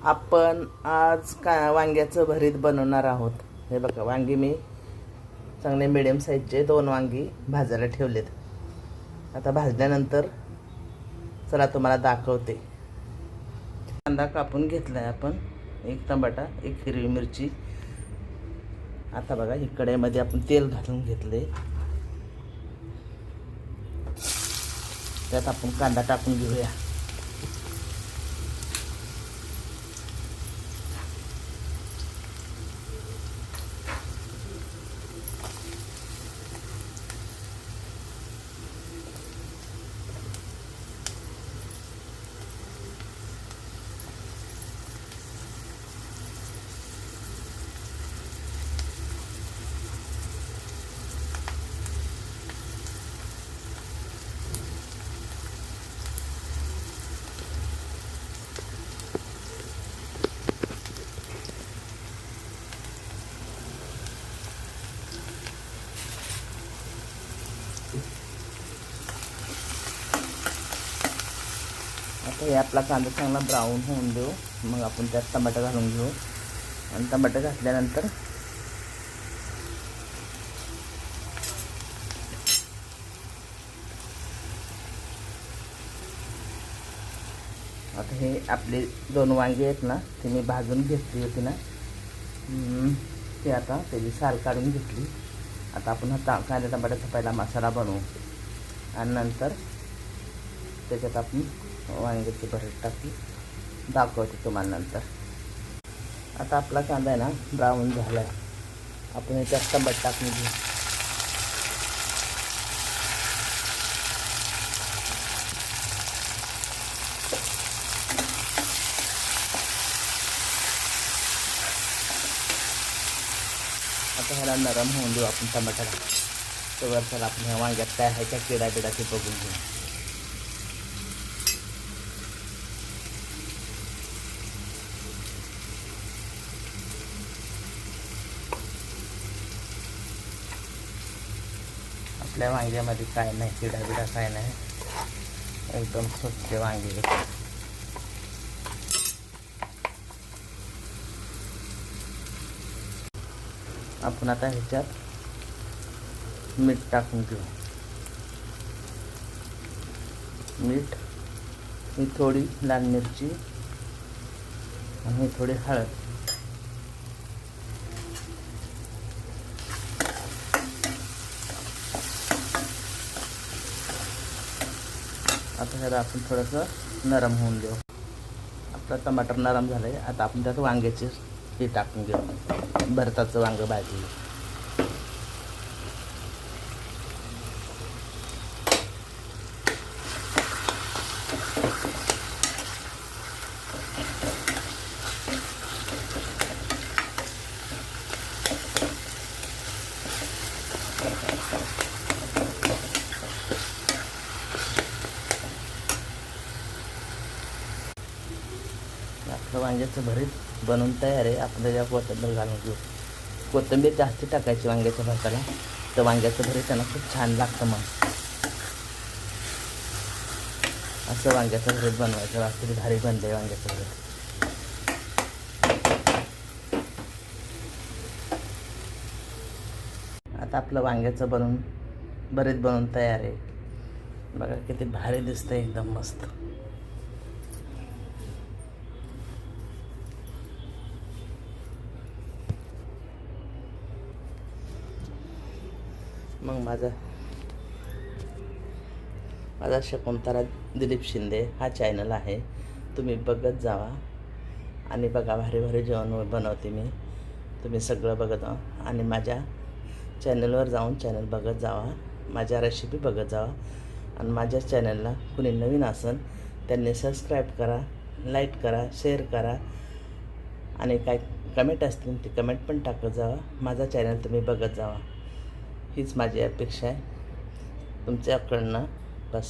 आपण आज वांग्याचं भरीत बनवणार आहोत। हे बघा, वांगी मी चांगले मीडियम साईजचे 2 वांगी भाजायला ठेवलेत। आता भाजल्यानंतर चला तुम्हाला दाखवते। कांदा कापून घेतलाय आपण, 1 टमाटा, 1 हिरवी मिरची। आता बघा, ही कढईमध्ये आपण तेल घालून घेतले, त्यात आपण कांदा टाकून घेऊया। आता हे आपला कांदा चांगला ब्राऊन होऊन देऊ, मग आपण त्यात टमाटर घालून घेऊ। आणि टमाटर घातल्यानंतर आता हे आपले 2 वांगी आहेत ना, ते मी भाजून घेतली होती ना, ते आता त्याची साल काढून घेतली। आता आपण हा कांदा टमाट्याचा पहिला मसाला बनवू आणि नंतर त्याच्यात आपण वांग्याची भरीत टाकू, दाखवते तुम्हाला नंतर। आता आपला कांदा आहे ना ब्राऊन झाला आहे, आपण याच्यात टमाटर टाकून घेऊ। आता ह्याला नरम होऊन देऊ आपण टमाटर। तर चला आपण ह्या वांग्यात काय आहे, काय किडा बिडा ते बघून घेऊ। आपल्या वांग्यामध्ये काय नाही, किडा बिडा काय नाही, एकदम स्वच्छ वांगे। आपण आता ह्याच्यात मीठ टाकून घेऊ। मीठ, ही थोडी लाल मिरची आणि थोडी हळद। आता ह्याला आपण थोडंसं नरम होऊन देऊ। आपला टमाटर नरम झालं आहे, आता आपण त्यात वांग्याचे हे टाकून घेऊ, भरताचं वांगं भाजी। आपलं वांग्याचं भरीत बनवून तयार आहे। आपण त्याच्यात कोथिंबीर घालून घेऊ। कोथिंबीर जास्त टाकायची वांग्याच्या भाताला, तर वांग्याचं भरीत त्यांना खूप छान लागतं। मग असं वांग्याचं भरीत बनवायचं, रात्री भारी बनते वांग्याचं भरीत। आता आपलं वांग्याचं भरीत बनवून तयार आहे। बघा किती भारी दिसतंय, एकदम मस्त। मग माझा शकुंतला दिलीप शिंदे हा चॅनल आहे, तुम्ही बघत जावा आणि बघा, भारी भारी जेवण बनवते मी, तुम्ही सगळं बघत जा। आणि माझ्या चॅनलवर जाऊन चॅनल बघत जावा, माझ्या रेसिपी बघत जावा। आणि माझ्या चॅनलला कुणी नवीन असेल त्यांनी सबस्क्राईब करा, लाईक करा, शेअर करा आणि काय कमेंट असतील ते कमेंट पण टाकत जावा। माझा चॅनल तुम्ही बघत जावा, हीच माझी अपेक्षा आहे तुमच्याकडनं, बस।